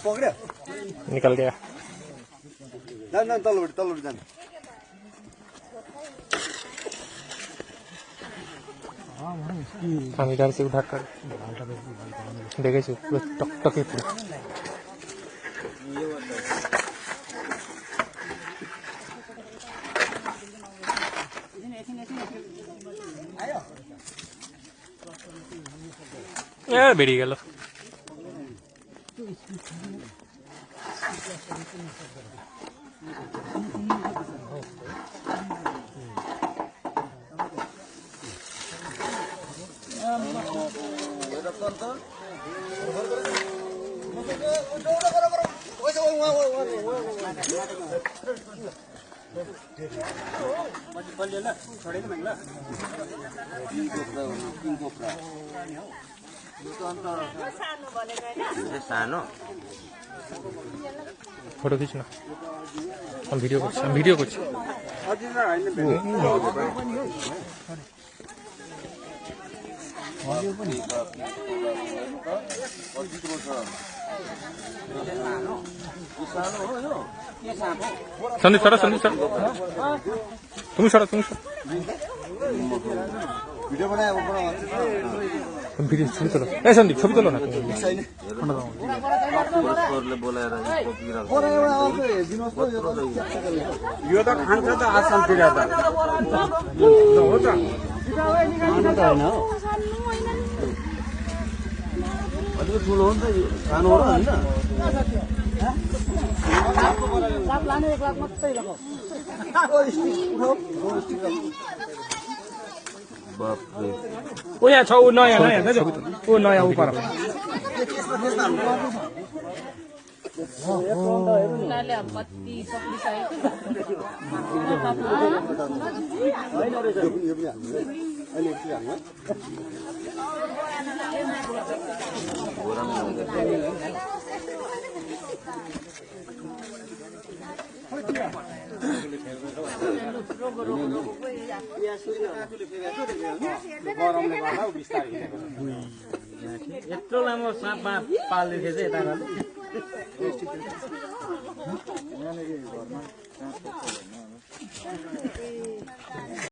पकड़े निकल गया जान जान तल्लोपट्टि जान हम इधर से उठाकर देखे टकटके पूरा बेड़ी गल फोटो खींचना हम वीडियो कुछ संदीप सर तुम वीडियो बनाया वीडियो छवि चलो ए संदीप छवि चलो ना यो त खान्छ त आसामतिर त हो त खानु त हैन हो अझै ठुलो हो नि त सानो हो र हैन लाभ लाने 1 लाख मात्रै लगाऊ ओ यहाँ छ ऊ नयाँ दाजु ऊ नयाँ ऊ पर यत्रो लामो साँप पाल्दै थिए चाहिँ यता